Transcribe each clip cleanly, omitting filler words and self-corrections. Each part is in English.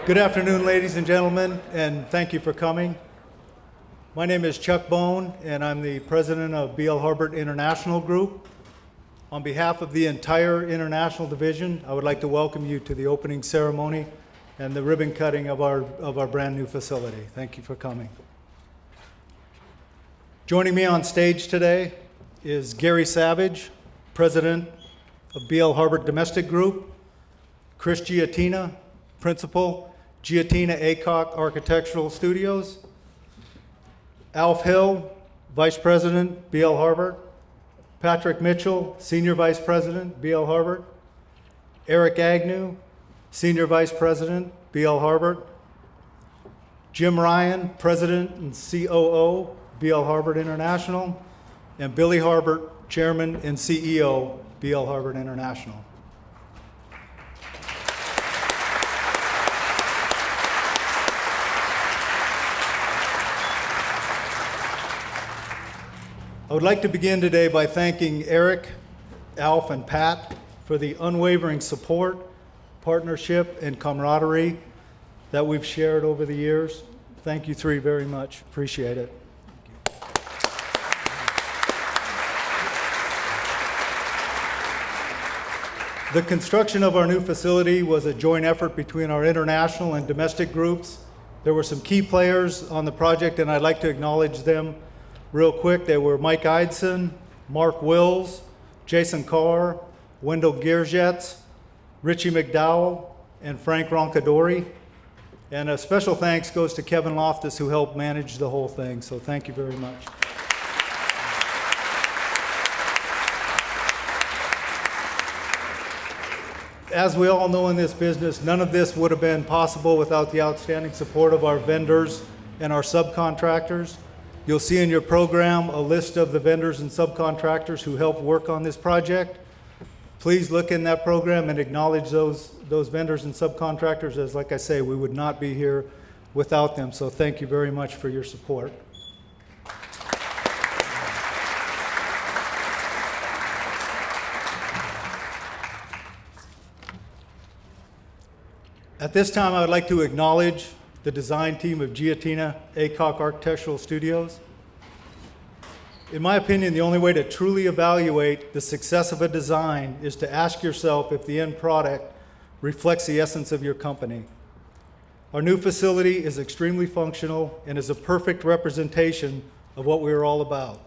Good afternoon, ladies and gentlemen, and thank you for coming. My name is Chuck Bone, and I'm the president of Harbert International Group. On behalf of the entire international division, I would like to welcome you to the opening ceremony and the ribbon cutting of our brand new facility. Thank you for coming. Joining me on stage today is Gary Savage, president of Harbert Domestic Group, Chris Giatina, principal, Giatina Aycock Architectural Studios, Alf Hill, vice president, BL Harbert, Patrick Mitchell, senior vice president, BL Harbert, Eric Agnew, senior vice president, BL Harbert, Jim Ryan, president and COO, BL Harbert International, and Billy Harbert, chairman and CEO, BL Harbert International. I would like to begin today by thanking Eric, Alf, and Pat for the unwavering support, partnership, and camaraderie that we've shared over the years. Thank you three very much. Appreciate it. The construction of our new facility was a joint effort between our international and domestic groups. There were some key players on the project, and I'd like to acknowledge them real quick. They were Mike Eidson, Mark Wills, Jason Carr, Wendell Gearjetz, Richie McDowell, and Frank Roncadori. And a special thanks goes to Kevin Loftus, who helped manage the whole thing. So thank you very much. As we all know in this business, none of this would have been possible without the outstanding support of our vendors and our subcontractors. You'll see in your program a list of the vendors and subcontractors who helped work on this project. Please look in that program and acknowledge those vendors and subcontractors, as like I say, we would not be here without them. So thank you very much for your support. At this time, I would like to acknowledge the design team of Giatina Aycock Architectural Studios. In my opinion, the only way to truly evaluate the success of a design is to ask yourself if the end product reflects the essence of your company. Our new facility is extremely functional and is a perfect representation of what we are all about.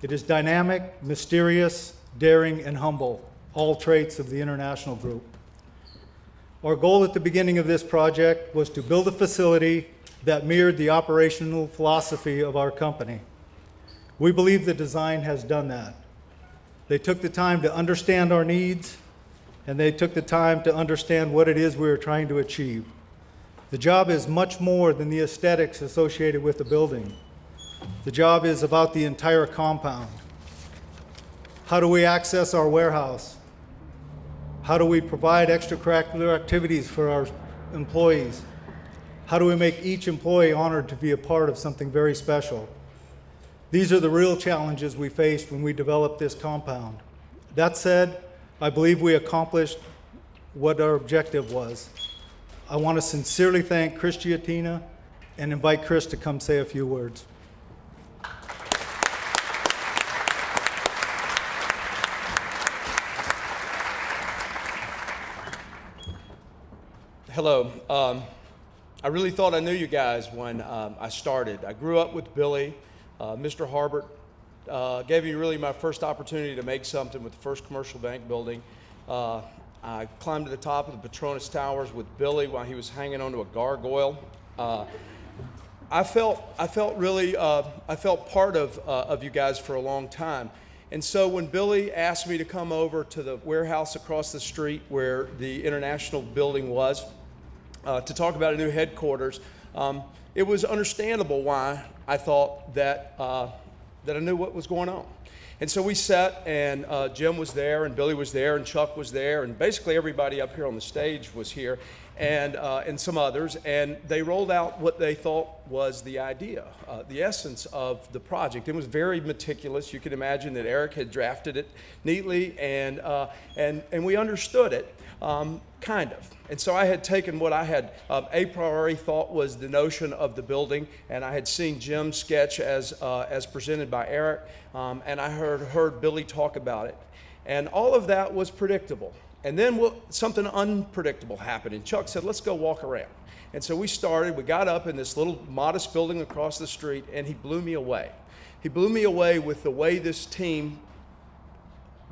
It is dynamic, mysterious, daring, and humble, all traits of the International Group. Our goal at the beginning of this project was to build a facility that mirrored the operational philosophy of our company. We believe the design has done that. They took the time to understand our needs, and they took the time to understand what it is we were trying to achieve. The job is much more than the aesthetics associated with the building. The job is about the entire compound. How do we access our warehouse? How do we provide extracurricular activities for our employees? How do we make each employee honored to be a part of something very special? These are the real challenges we faced when we developed this compound. That said, I believe we accomplished what our objective was. I want to sincerely thank Chris Giatina and invite Chris to come say a few words. Hello. I really thought I knew you guys when I started. I grew up with Billy. Mr. Harbert gave me really my first opportunity to make something with the first commercial bank building. I climbed to the top of the Petronas Towers with Billy while he was hanging onto a gargoyle. I felt part of you guys for a long time. And so when Billy asked me to come over to the warehouse across the street where the International building was, to talk about a new headquarters, it was understandable why I thought that I knew what was going on. And so we sat, and Jim was there, and Billy was there, and Chuck was there, and basically everybody up here on the stage was here, and some others, and they rolled out what they thought was the idea, the essence of the project. It was very meticulous. You can imagine that Eric had drafted it neatly, and we understood it. Kind of. And so I had taken what I had a priori thought was the notion of the building, and I had seen Jim's sketch as presented by Eric, and I heard Billy talk about it. And all of that was predictable. And then something unpredictable happened, and Chuck said, let's go walk around. And so we got up in this little modest building across the street, and he blew me away. He blew me away with the way this team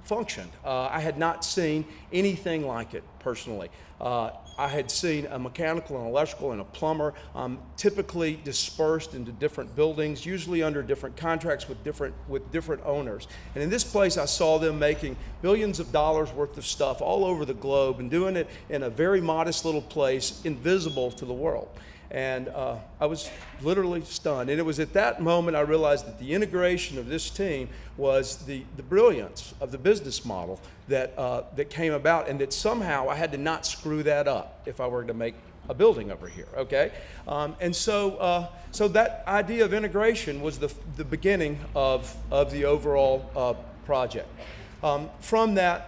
functioned. I had not seen anything like it personally. I had seen a mechanical, an electrical, and a plumber typically dispersed into different buildings, usually under different contracts with different owners. And in this place, I saw them making billions of dollars worth of stuff all over the globe and doing it in a very modest little place, invisible to the world. And I was literally stunned. And it was at that moment I realized that the integration of this team was the brilliance of the business model that came about, and that somehow I had to not screw that up if I were to make a building over here, okay? And so that idea of integration was the beginning of the overall project. From that,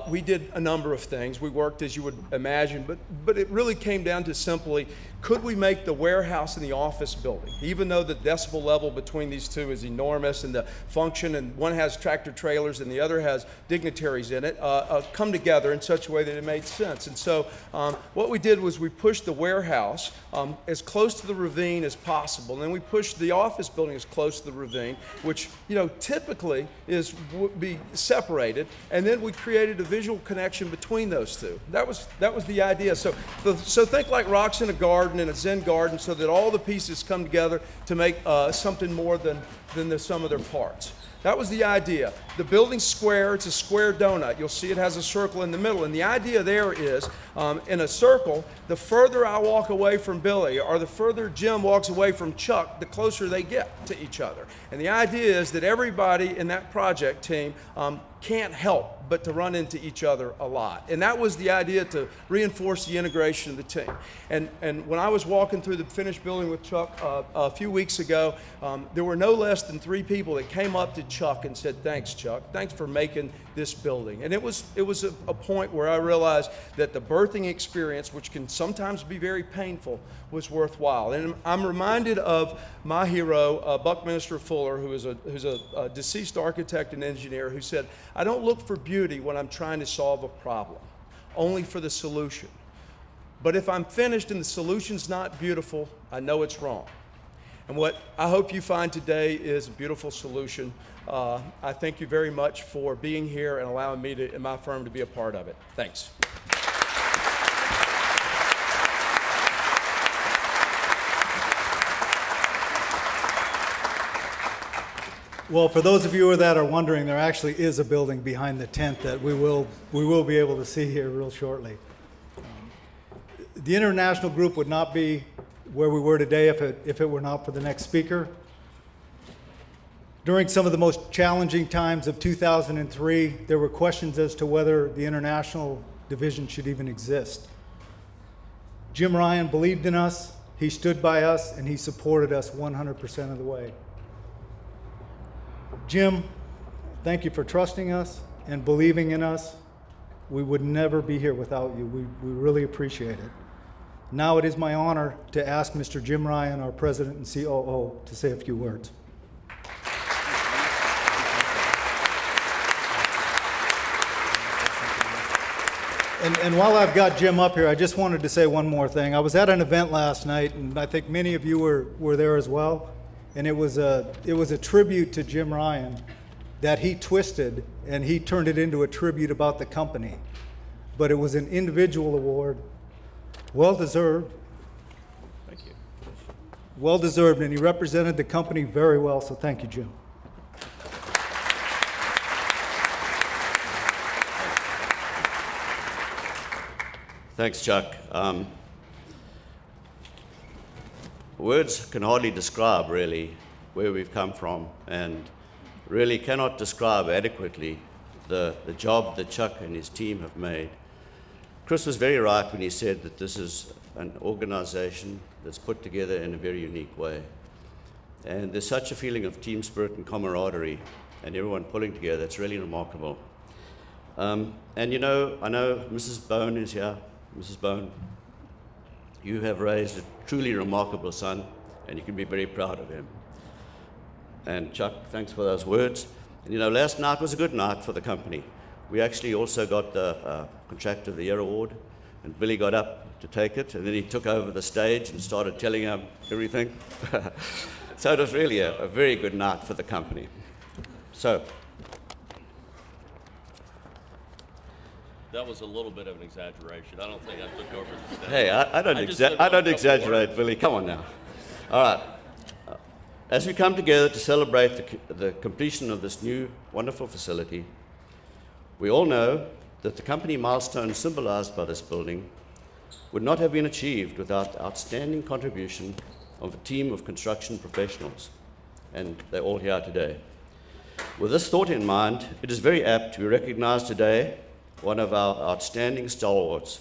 we did a number of things. We worked, as you would imagine, but it really came down to simply, could we make the warehouse and the office building, even though the decibel level between these two is enormous and the function, and one has tractor trailers and the other has dignitaries in it, come together in such a way that it made sense. And so what we did was we pushed the warehouse as close to the ravine as possible, and then we pushed the office building as close to the ravine, which typically would be separated, and then we created a visual connection between those two. That was the idea. So think like rocks in a garden, in a Zen garden, so that all the pieces come together to make something more than the sum of their parts. That was the idea. The building's square, it's a square donut. You'll see it has a circle in the middle. And the idea there is, in a circle, the further I walk away from Billy, or the further Jim walks away from Chuck, the closer they get to each other. And the idea is that everybody in that project team can't help but to run into each other a lot. And that was the idea, to reinforce the integration of the team. And when I was walking through the finished building with Chuck a few weeks ago, there were no less than 3 people that came up to Chuck and said, thanks, Chuck. Thanks for making this building. And it was a point where I realized that the birthing experience, which can sometimes be very painful, was worthwhile. And I'm reminded of my hero, Buckminster Fuller, who's a deceased architect and engineer, who said, I don't look for beauty when I'm trying to solve a problem, only for the solution. But if I'm finished and the solution's not beautiful, I know it's wrong. And what I hope you find today is a beautiful solution. I thank you very much for being here and allowing me and my firm to be a part of it. Thanks. Well, for those of you that are wondering, there actually is a building behind the tent that we will be able to see here real shortly. The international group would not be where we were today if it were not for the next speaker. During some of the most challenging times of 2003, there were questions as to whether the international division should even exist. Jim Ryan believed in us, he stood by us, and he supported us 100% of the way. Jim, thank you for trusting us and believing in us. We would never be here without you. We really appreciate it. Now it is my honor to ask Mr. Jim Ryan, our President and COO, to say a few words. And while I've got Jim up here, I just wanted to say one more thing. I was at an event last night, and I think many of you were there as well. And it was a tribute to Jim Ryan that he twisted, and he turned it into a tribute about the company. But it was an individual award, well-deserved. Thank you. Well-deserved, and he represented the company very well, so thank you, Jim. Thanks, Chuck. Words can hardly describe, really, where we've come from, and really cannot describe adequately the job that Chuck and his team have made. Chris was very right when he said that this is an organization that's put together in a very unique way. And there's such a feeling of team spirit and camaraderie and everyone pulling together. It's really remarkable. And you know, I know Mrs. Bone is here. Mrs. Bone, you have raised a truly remarkable son, and you can be very proud of him. And Chuck, thanks for those words. And you know, last night was a good night for the company. We actually also got the Contractor of the Year award, and Billy got up to take it, and then he took over the stage and started telling him everything. So it was really a very good night for the company. So. That was a little bit of an exaggeration. I don't think I took over the stage. Hey, I don't exaggerate, Billy. Come on now. All right. As we come together to celebrate the completion of this new, wonderful facility, we all know that the company milestone symbolized by this building would not have been achieved without the outstanding contribution of a team of construction professionals, and they're all here today. With this thought in mind, it is very apt to recognize today one of our outstanding stalwarts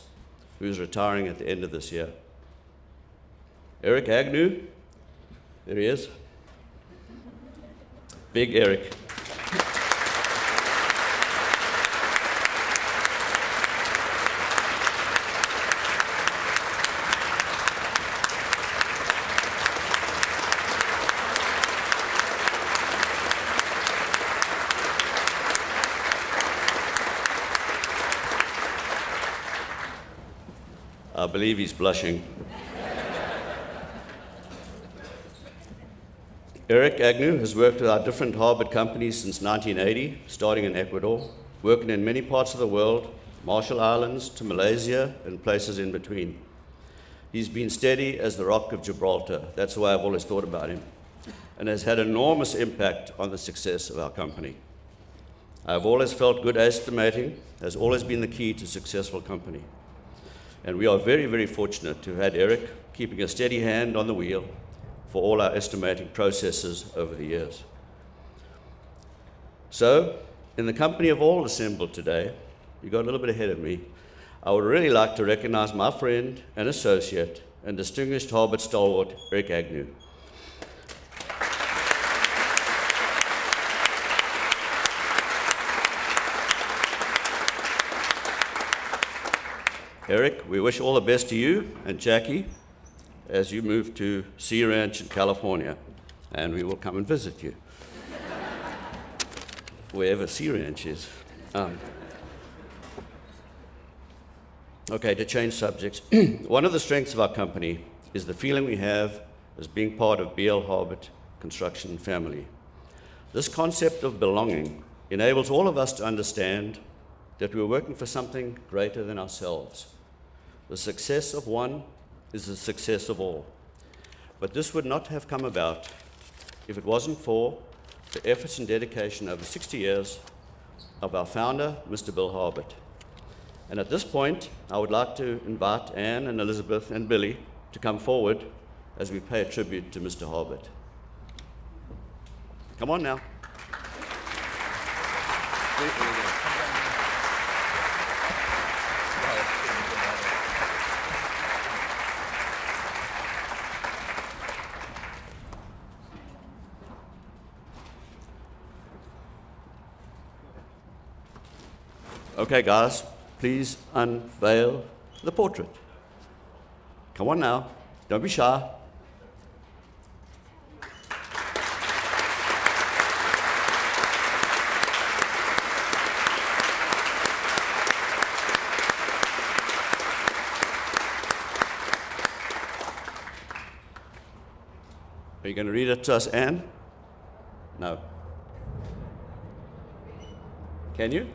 who is retiring at the end of this year. Eric Agnew, there he is. Big Eric. I believe he's blushing. Eric Agnew has worked with our different Harbert companies since 1980, starting in Ecuador, working in many parts of the world, Marshall Islands to Malaysia and places in between. He's been steady as the Rock of Gibraltar. That's the way I've always thought about him, and has had enormous impact on the success of our company. I've always felt good estimating has always been the key to a successful company. And we are very, very fortunate to have had Eric keeping a steady hand on the wheel for all our estimating processes over the years. So, in the company of all assembled today, you got a little bit ahead of me, I would really like to recognize my friend and associate and distinguished Harbert stalwart, Eric Agnew. Eric, we wish all the best to you and Jackie as you move to Sea Ranch in California, and we will come and visit you, wherever Sea Ranch is. Okay, to change subjects. One of the strengths of our company is the feeling we have as being part of BL Harbert construction family. This concept of belonging enables all of us to understand that we're working for something greater than ourselves. The success of one is the success of all. But this would not have come about if it wasn't for the efforts and dedication over 60 years of our founder, Mr. Bill Harbert. And at this point, I would like to invite Anne and Elizabeth and Billy to come forward as we pay a tribute to Mr. Harbert. Come on now. Okay, guys, please unveil the portrait. Come on now, don't be shy. Are you going to read it to us, Anne? No. Can you?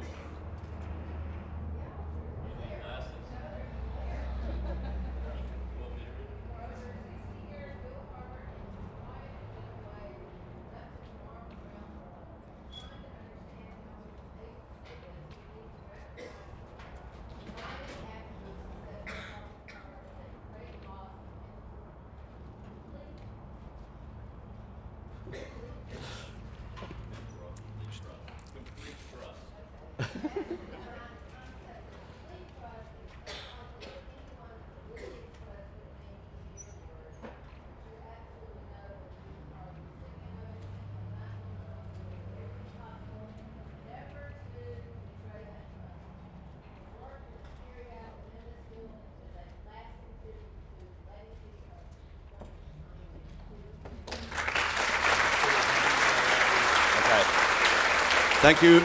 Thank you.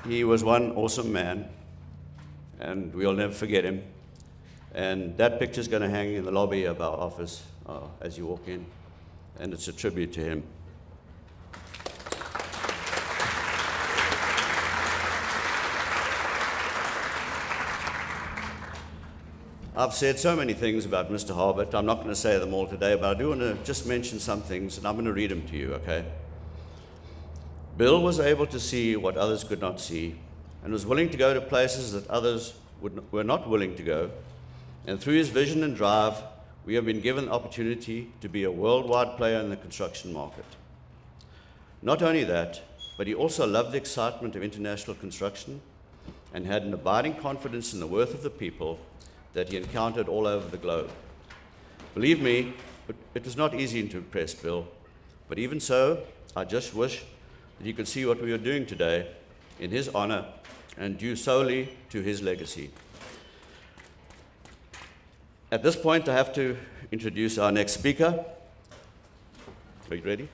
He was one awesome man, and we'll never forget him. And that picture's going to hang in the lobby of our office as you walk in, and it's a tribute to him. I've said so many things about Mr. Harbert. I'm not going to say them all today, but I do want to just mention some things, and I'm going to read them to you, okay? Bill was able to see what others could not see, and was willing to go to places that others were not willing to go. And through his vision and drive, we have been given the opportunity to be a worldwide player in the construction market. Not only that, but he also loved the excitement of international construction and had an abiding confidence in the worth of the people that he encountered all over the globe. Believe me, it was not easy to impress Bill, but even so, I just wish that you could see what we are doing today in his honor and due solely to his legacy. At this point, I have to introduce our next speaker. Are you ready?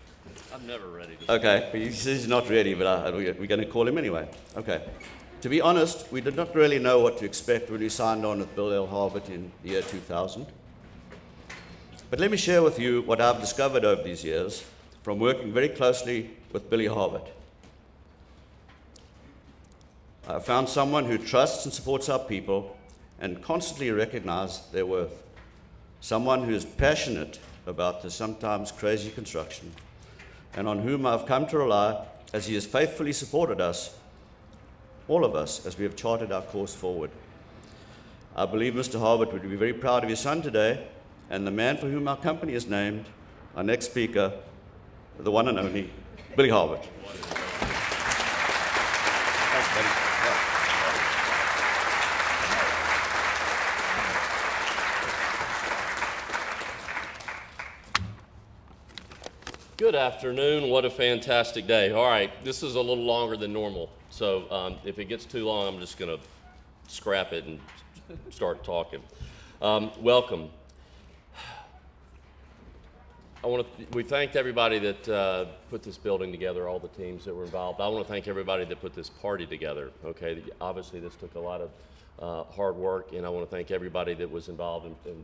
I'm never ready. Okay, he says he's not ready, but we're going to call him anyway. Okay. To be honest, we did not really know what to expect when we signed on with Bill L. Harbert in the year 2000. But let me share with you what I've discovered over these years from working very closely with Billy Harbert. I found someone who trusts and supports our people and constantly recognizes their worth. Someone who is passionate about the sometimes crazy construction, and on whom I've come to rely as he has faithfully supported us, all of us, as we have charted our course forward. I believe Mr. Harbert would be very proud of his son today, and the man for whom our company is named, our next speaker, the one and only, Billy Harbert. Thanks, buddy. Good afternoon. What a fantastic day. All right, this is a little longer than normal, so if it gets too long, I'm just going to scrap it and start talking. Welcome. We thanked everybody that put this building together, all the teams that were involved. I want to thank everybody that put this party together. Okay, obviously this took a lot of hard work, and I want to thank everybody that was involved in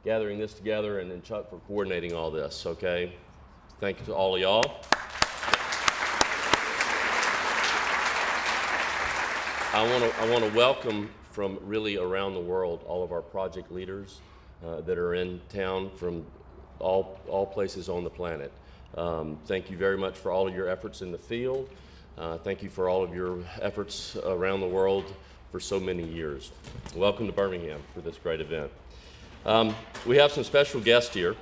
gathering this together, and then Chuck for coordinating all this. Okay. Thank you to all of y'all. I want to welcome from really around the world all of our project leaders that are in town from all places on the planet. Thank you very much for all of your efforts in the field. Thank you for all of your efforts around the world for so many years. Welcome to Birmingham for this great event. We have some special guests here.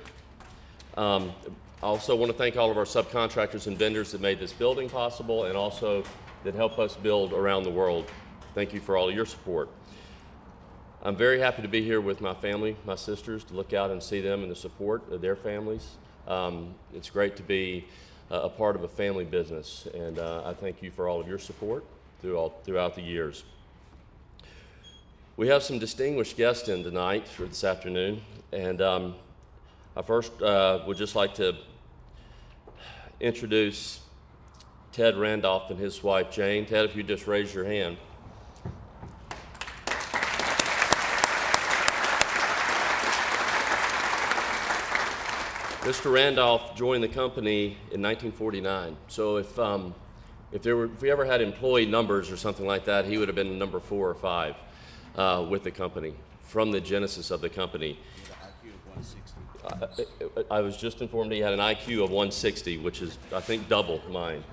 I also want to thank all of our subcontractors and vendors that made this building possible and also that help us build around the world. Thank you for all of your support. I'm very happy to be here with my family, my sisters, to look out and see them and the support of their families. It's great to be a part of a family business, and I thank you for all of your support throughout the years. We have some distinguished guests in tonight for this afternoon, and I first would just like to introduce Ted Randolph and his wife Jane. Ted, if you just raise your hand. Mr. Randolph joined the company in 1949. So if we ever had employee numbers or something like that, he would have been number 4 or 5 with the company from the genesis of the company. I was just informed he had an IQ of 160, which is, I think, double mine,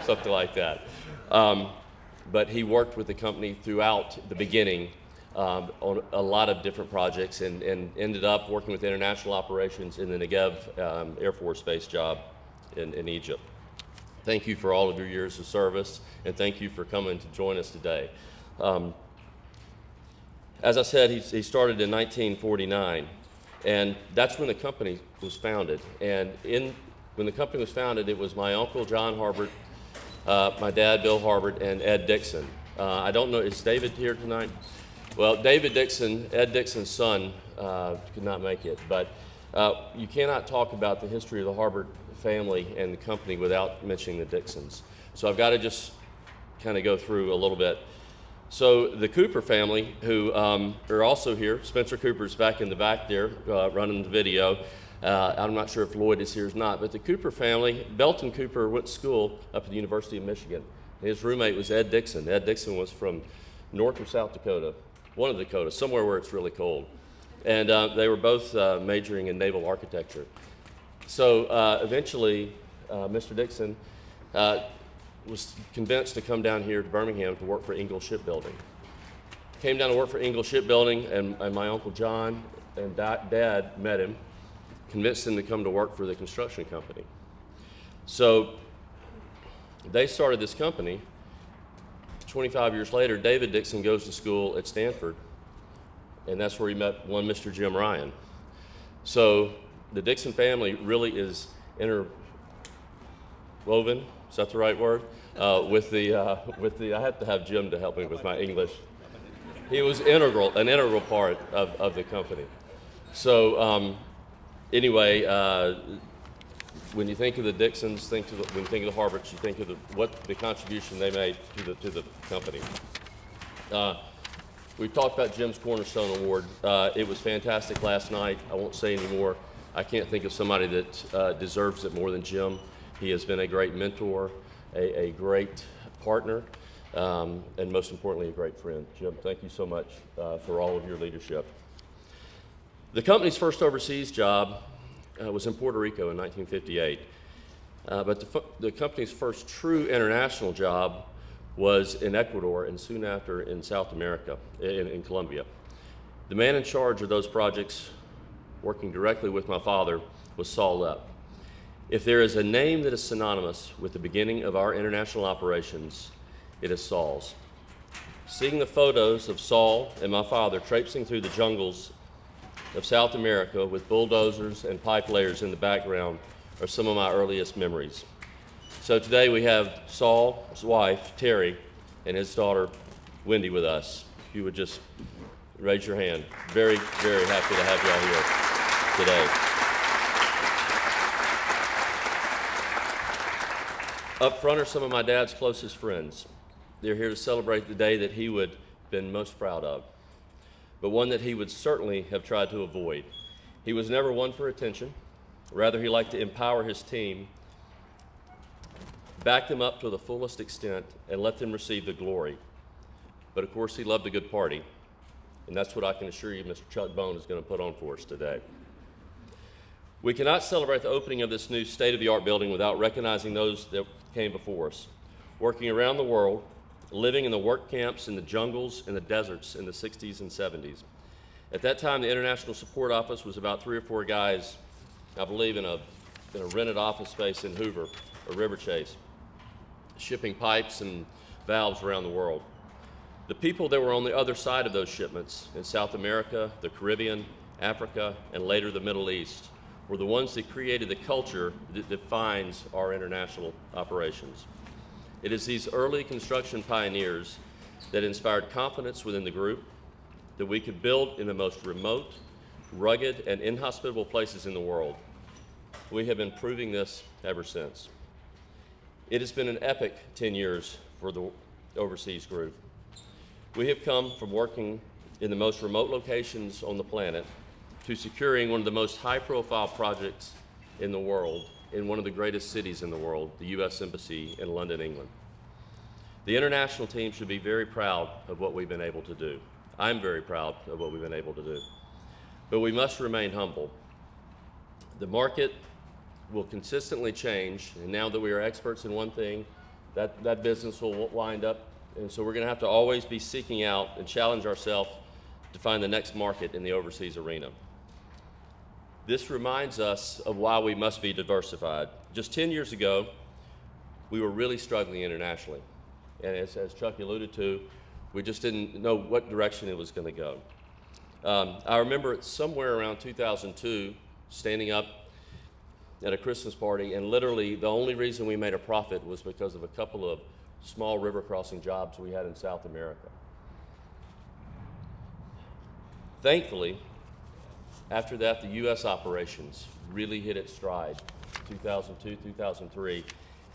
something like that. But he worked with the company throughout the beginning on a lot of different projects and ended up working with international operations in the Negev Air Force Base job in Egypt. Thank you for all of your years of service, and thank you for coming to join us today. As I said, he started in 1949. And that's when the company was founded. And when the company was founded, it was my uncle, John Harbert, my dad, Bill Harbert, and Ed Dixon. I don't know, is David here tonight? Well, David Dixon, Ed Dixon's son, could not make it. But You cannot talk about the history of the Harbert family and the company without mentioning the Dixons. So I've got to just kind of go through a little bit. So the Cooper family, who are also here, Spencer Cooper's back in the back there running the video. I'm not sure if Lloyd is here or not, but the Cooper family, Belton Cooper went to school up at the University of Michigan. His roommate was Ed Dixon. Ed Dixon was from North or South Dakota, one of the Dakotas, somewhere where it's really cold. And they were both majoring in naval architecture. So eventually, Mr. Dixon was convinced to come down here to Birmingham to work for Ingalls Shipbuilding. Came down to work for Ingalls Shipbuilding, and my Uncle John and Dad met him, convinced him to come to work for the construction company. So they started this company. 25 years later, David Dixon goes to school at Stanford, and that's where he met one Mr. Jim Ryan. So the Dixon family really is interwoven, is that the right word? With the, I have to have Jim to help me with my English. He was an integral part of the company. So anyway, when you think of the Dixons, when you think of the Harberts, you think of what the contribution they made to the company. We talked about Jim's Cornerstone Award. It was fantastic last night. I won't say any more. I can't think of somebody that deserves it more than Jim. He has been a great mentor, a great partner, and most importantly, a great friend. Jim, thank you so much for all of your leadership. The company's first overseas job was in Puerto Rico in 1958, but the company's first true international job was in Ecuador and soon after in South America, in Colombia. The man in charge of those projects, working directly with my father, was Saul Lepp. If there is a name that is synonymous with the beginning of our international operations, it is Saul's. Seeing the photos of Saul and my father traipsing through the jungles of South America with bulldozers and pipe layers in the background are some of my earliest memories. So today we have Saul's wife, Terry, and his daughter, Wendy, with us. If you would just raise your hand. Very, very happy to have y'all here today. Up front are some of my dad's closest friends. They're here to celebrate the day that he would have been most proud of, but one that he would certainly have tried to avoid. He was never one for attention. Rather, he liked to empower his team, back them up to the fullest extent, and let them receive the glory. But of course, he loved a good party, and that's what I can assure you Mr. Chuck Bone is going to put on for us today. We cannot celebrate the opening of this new state-of-the-art building without recognizing those that came before us, working around the world, living in the work camps in the jungles and the deserts in the 60s and 70s. At that time, the International Support Office was about 3 or 4 guys, I believe, in a rented office space in Hoover or River Chase, shipping pipes and valves around the world. The people that were on the other side of those shipments in South America, the Caribbean, Africa, and later the Middle East were the ones that created the culture that defines our international operations. It is these early construction pioneers that inspired confidence within the group that we could build in the most remote, rugged, and inhospitable places in the world. We have been proving this ever since. It has been an epic 10 years for the overseas group. We have come from working in the most remote locations on the planet to securing one of the most high-profile projects in the world in one of the greatest cities in the world, the U.S. Embassy in London, England. The international team should be very proud of what we've been able to do. I'm very proud of what we've been able to do. But we must remain humble. The market will consistently change, and now that we are experts in one thing, that business will wind up, and so we're going to have to always be seeking out and challenge ourselves to find the next market in the overseas arena. This reminds us of why we must be diversified. Just 10 years ago, we were really struggling internationally, and as Chuck alluded to, we just didn't know what direction it was going to go. I remember somewhere around 2002, standing up at a Christmas party, and literally the only reason we made a profit was because of a couple of small river crossing jobs we had in South America. Thankfully, After that, the U.S. operations really hit its stride, 2002, 2003,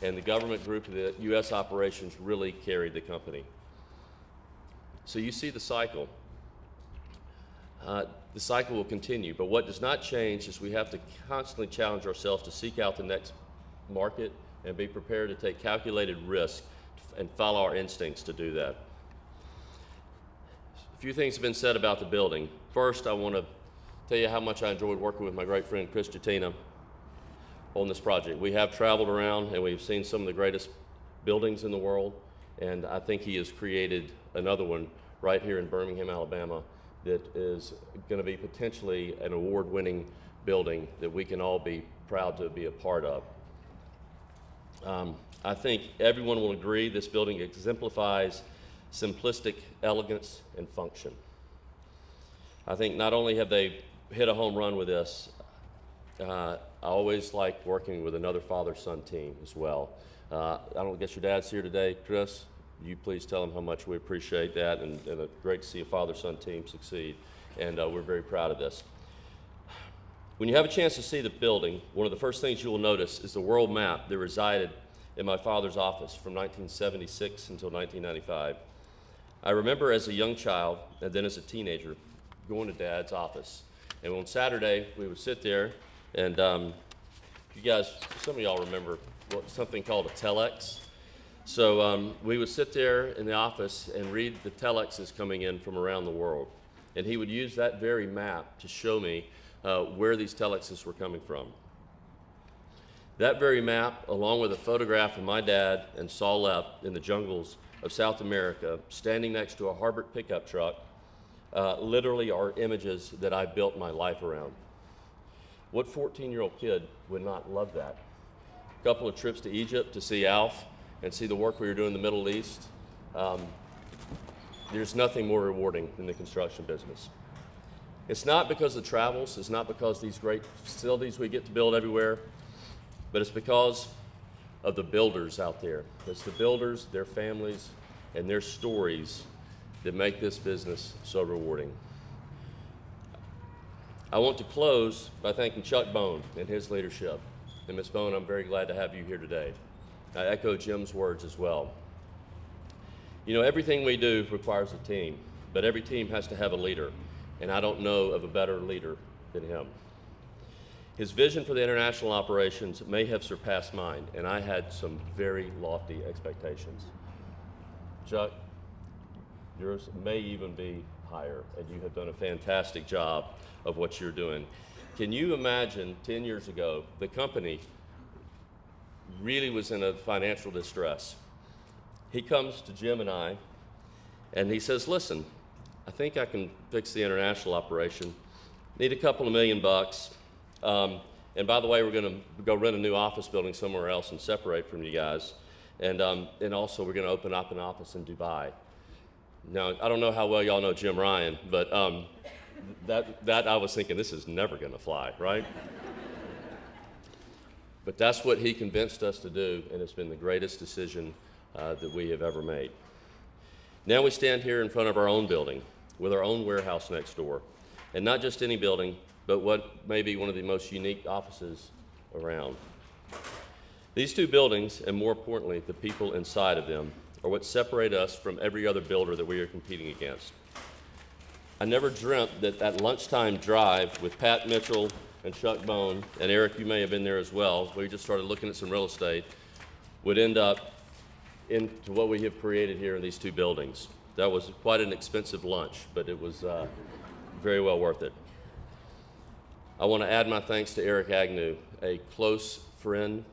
and the government group of the U.S. operations really carried the company. So you see the cycle. The cycle will continue, but what does not change is we have to constantly challenge ourselves to seek out the next market and be prepared to take calculated risk and follow our instincts to do that. A few things have been said about the building. First, I want to tell you how much I enjoyed working with my great friend Chris Jatina on this project. We have traveled around and we've seen some of the greatest buildings in the world, and I think he has created another one right here in Birmingham, Alabama, that is going to be potentially an award-winning building that we can all be proud to be a part of. I think everyone will agree this building exemplifies simplistic elegance and function. I think not only have they hit a home run with this, I always like working with another father-son team as well. I don't guess your dad's here today, Chris. You please tell him how much we appreciate that, and it's great to see a father-son team succeed, and we're very proud of this. When you have a chance to see the building, one of the first things you will notice is the world map that resided in my father's office from 1976 until 1995. I remember as a young child, and then as a teenager, going to Dad's office. And on Saturday, we would sit there, and you guys, some of y'all remember something called a telex. So we would sit there in the office and read the telexes coming in from around the world. And he would use that very map to show me where these telexes were coming from. That very map, along with a photograph of my dad and Saul Lepp in the jungles of South America, standing next to a Harbert pickup truck, literally are images that I built my life around. What 14-year-old kid would not love that? A couple of trips to Egypt to see Alf and see the work we were doing in the Middle East. There's nothing more rewarding than the construction business. It's not because of the travels, it's not because of these great facilities we get to build everywhere, but it's because of the builders out there. It's the builders, their families, and their stories that make this business so rewarding. I want to close by thanking Chuck Bone and his leadership. And Ms. Bone, I'm very glad to have you here today. I echo Jim's words as well. You know, everything we do requires a team, but every team has to have a leader, and I don't know of a better leader than him. His vision for the international operations may have surpassed mine, and I had some very lofty expectations. Chuck, yours may even be higher, and you have done a fantastic job of what you're doing. Can you imagine 10 years ago, the company really was in a financial distress? He comes to Jim and I, and he says, listen, I think I can fix the international operation. Need a couple of $1 million. And by the way, we're going to go rent a new office building somewhere else and separate from you guys. And also, we're going to open up an office in Dubai. Now, I don't know how well y'all know Jim Ryan, but that I was thinking, this is never going to fly, right? But that's what he convinced us to do, and it's been the greatest decision that we have ever made. Now we stand here in front of our own building with our own warehouse next door. And not just any building, but what may be one of the most unique offices around. These two buildings, and more importantly, the people inside of them, are what separate us from every other builder that we are competing against. I never dreamt that that lunchtime drive with Pat Mitchell and Chuck Bone, and Eric, you may have been there as well, we just started looking at some real estate, would end up into what we have created here in these two buildings. That was quite an expensive lunch, but it was very well worth it. I want to add my thanks to Eric Agnew, a close friend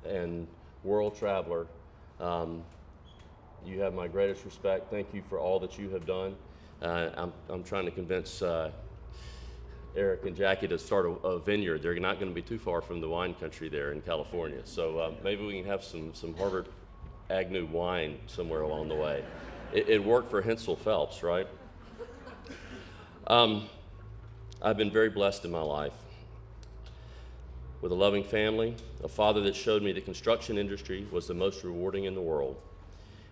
and world traveler. You have my greatest respect. Thank you for all that you have done. I'm trying to convince Eric and Jackie to start a vineyard. They're not going to be too far from the wine country there in California. So maybe we can have some Harbert Agnew wine somewhere along the way. It worked for Hensel Phelps, right? I've been very blessed in my life with a loving family, a father that showed me the construction industry was the most rewarding in the world,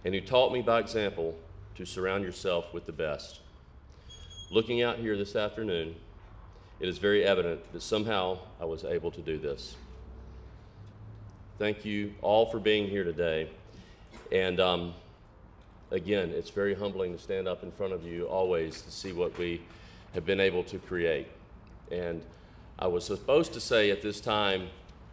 and who taught me by example to surround yourself with the best. Looking out here this afternoon, it is very evident that somehow I was able to do this. Thank you all for being here today. And again, it's very humbling to stand up in front of you always to see what we have been able to create. And I was supposed to say at this time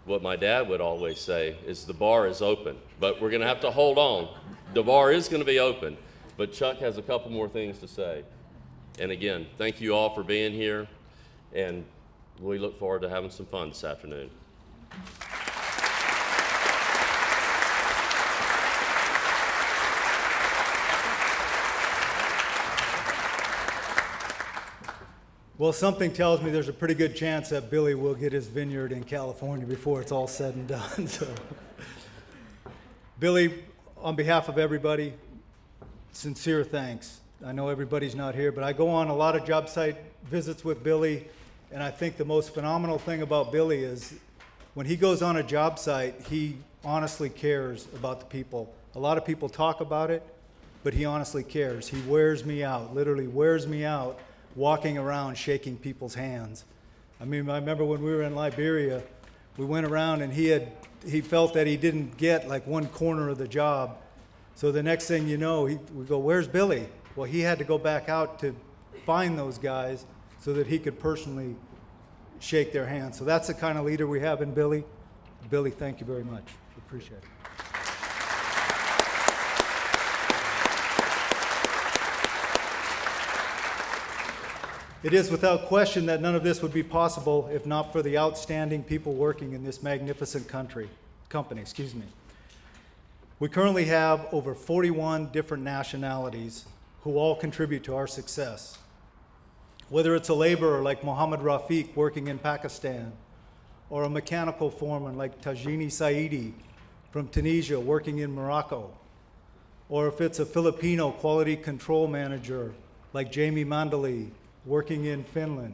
what my dad would always say is the bar is open, but we're going to have to hold on. The bar is going to be open, but Chuck has a couple more things to say. And again, thank you all for being here, and we look forward to having some fun this afternoon. Well, something tells me there's a pretty good chance that Billy will get his vineyard in California before it's all said and done. So, Billy, on behalf of everybody, sincere thanks. I know everybody's not here, but I go on a lot of job site visits with Billy, and I think the most phenomenal thing about Billy is when he goes on a job site, he honestly cares about the people. A lot of people talk about it, but he honestly cares. He wears me out, literally wears me out, walking around shaking people's hands. I mean, I remember when we were in Liberia, we went around and he felt that he didn't get like one corner of the job. So the next thing you know, we go, "Where's Billy?" Well, he had to go back out to find those guys so that he could personally shake their hands. So that's the kind of leader we have in Billy. Billy, thank you very much. Appreciate it. It is without question that none of this would be possible if not for the outstanding people working in this magnificent company. We currently have over 41 different nationalities who all contribute to our success. Whether it's a laborer like Mohammed Rafiq working in Pakistan, or a mechanical foreman like Tajini Saidi from Tunisia working in Morocco, or if it's a Filipino quality control manager like Jamie Mandali working in Finland.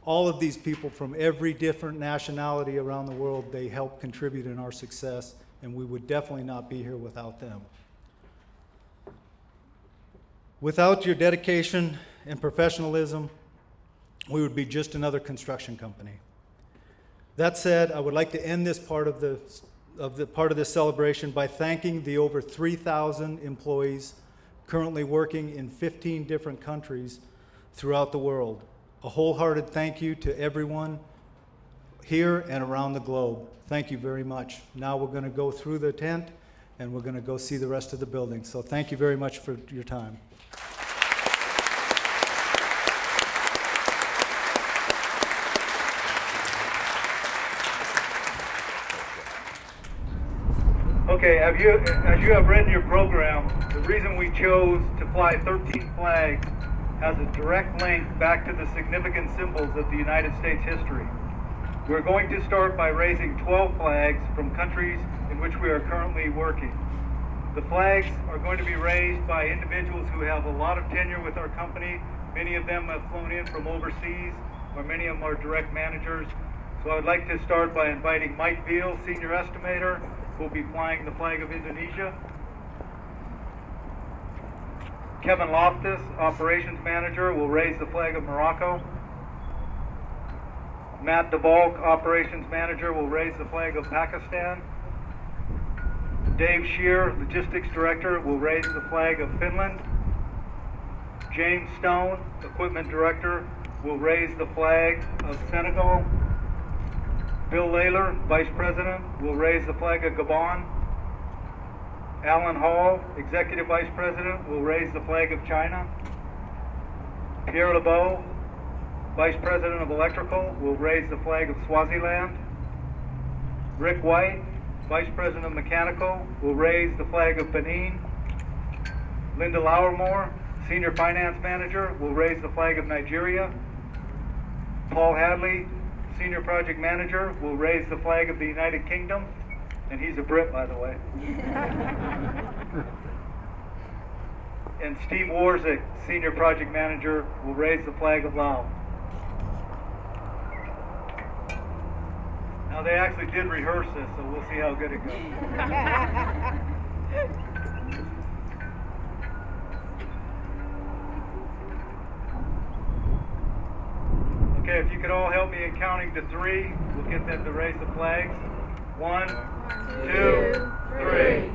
All of these people from every different nationality around the world, they help contribute in our success, and we would definitely not be here without them. Without your dedication and professionalism, we would be just another construction company. That said, I would like to end this part of this celebration by thanking the over 3,000 employees currently working in 15 different countries throughout the world. A wholehearted thank you to everyone here and around the globe. Thank you very much. Now we're going to go through the tent and we're going to go see the rest of the building. So thank you very much for your time. Okay, as you have read in your program, the reason we chose to fly 13 flags has a direct link back to the significant symbols of the United States history. We're going to start by raising 12 flags from countries in which we are currently working. The flags are going to be raised by individuals who have a lot of tenure with our company. Many of them have flown in from overseas, or many of them are direct managers. So I'd like to start by inviting Mike Veal, Senior Estimator, who will be flying the flag of Indonesia. Kevin Loftus, Operations Manager, will raise the flag of Morocco. Matt DeValk, Operations Manager, will raise the flag of Pakistan. Dave Shear, Logistics Director, will raise the flag of Finland. James Stone, Equipment Director, will raise the flag of Senegal. Bill Layler, Vice President, will raise the flag of Gabon. Alan Hall, Executive Vice President, will raise the flag of China. Pierre LeBeau, Vice President of Electrical, will raise the flag of Swaziland. Rick White, Vice President of Mechanical, will raise the flag of Benin. Linda Lauermore, Senior Finance Manager, will raise the flag of Nigeria. Paul Hadley, Senior Project Manager, will raise the flag of the United Kingdom. And he's a Brit, by the way. And Steve Warzik, Senior Project Manager, will raise the flag of Laos. Now, they actually did rehearse this, so we'll see how good it goes. Okay, if you could all help me in counting to 3, we'll get them to raise the flags. 1, 2, 3.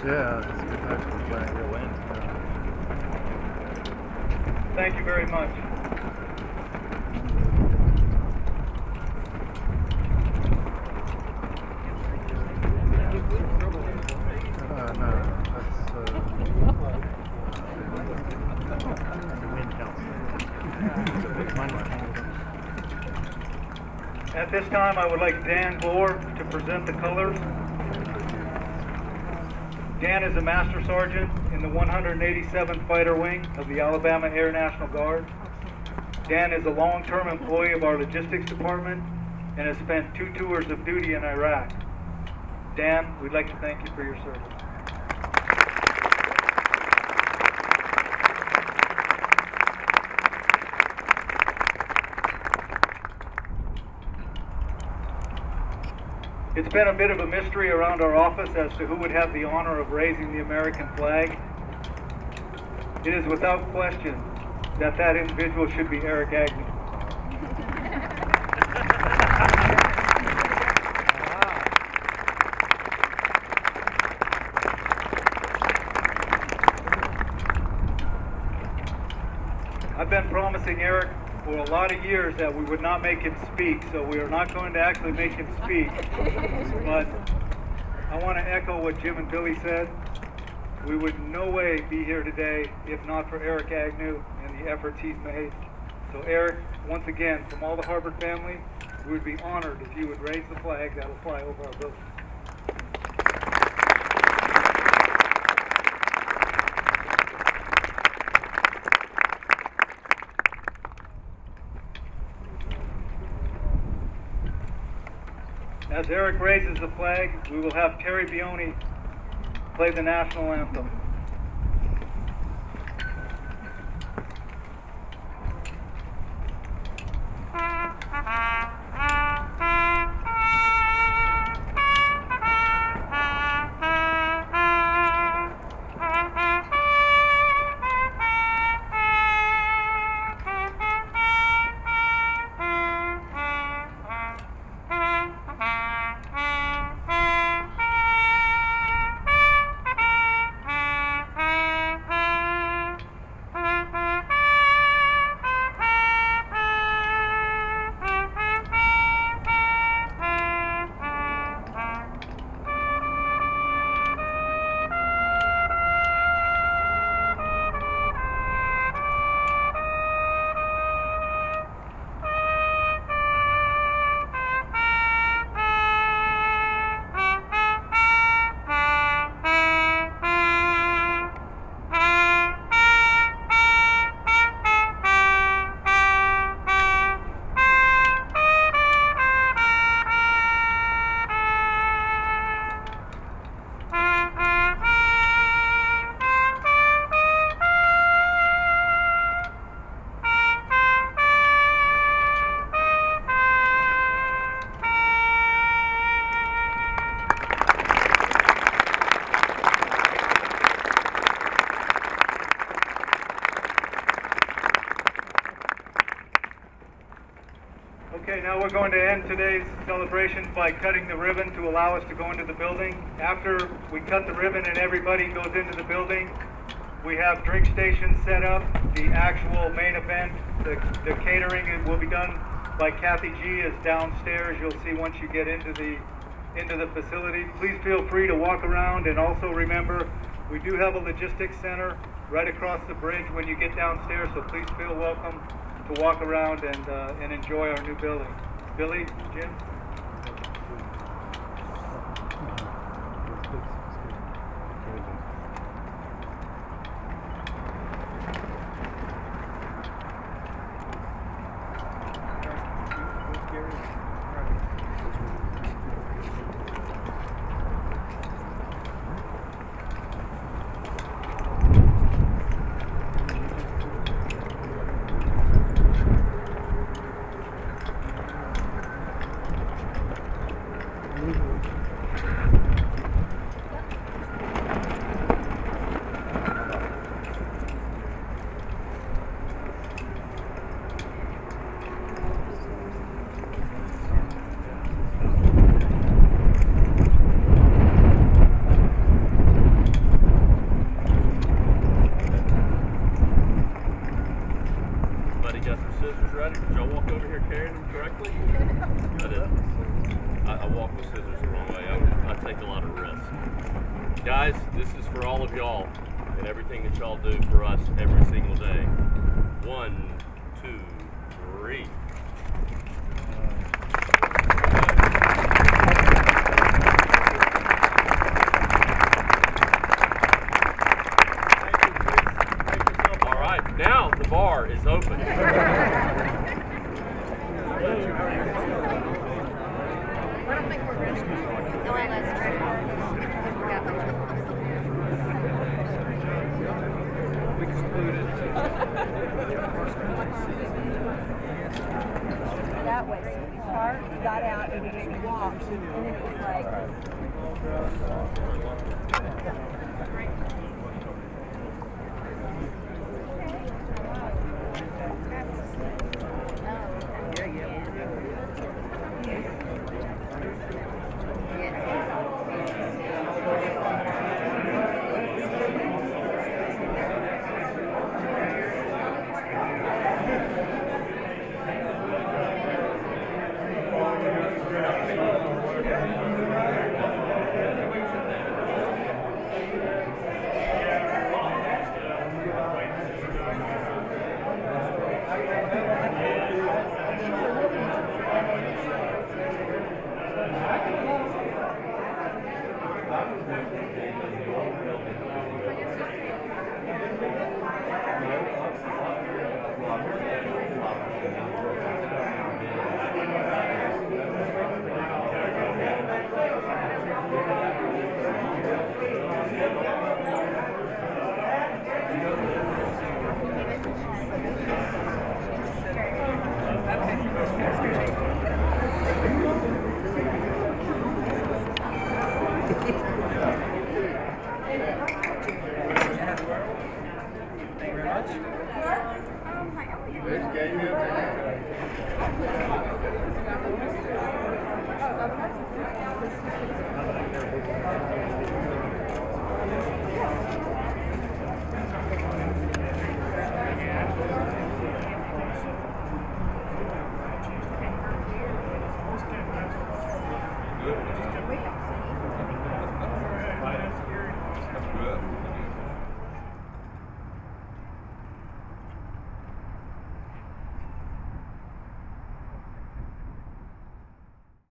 Yeah, it's a good time for the flag. Real wind. Thank you very much. No, that's the wind counts. At this time, I would like Dan Gore to present the colors. Dan is a Master Sergeant in the 187th Fighter Wing of the Alabama Air National Guard. Dan is a long-term employee of our logistics department and has spent 2 tours of duty in Iraq. Dan, we'd like to thank you for your service. It's been a bit of a mystery around our office as to who would have the honor of raising the American flag. It is without question that that individual should be Eric Agnew. I've been promising Eric for a lot of years that we would not make him speak, so we are not going to actually make him speak. But I want to echo what Jim and Billy said. We would in no way be here today if not for Eric Agnew and the efforts he's made. So Eric, once again, from all the Harbert family, we would be honored if you would raise the flag that will fly over our building. As Eric raises the flag, we will have Terry Bioni play the national anthem. Okay, now we're going to end today's celebration by cutting the ribbon to allow us to go into the building. After we cut the ribbon and everybody goes into the building, we have drink stations set up. The actual main event, the catering will be done by Kathy G is downstairs. You'll see once you get into the facility. Please feel free to walk around, and also remember, we do have a logistics center right across the bridge when you get downstairs, so please feel welcome to walk around and enjoy our new building. Billy, Jim? Everybody got their scissors ready? Did y'all walk over here carrying them correctly? I didn't. I walk with scissors the wrong way. I take a lot of risks. Guys, this is for all of y'all and everything that y'all do for us every single day. 1, 2, 3. All right, now the bar is open. That way, so the car got out and we just walked, and then it was like.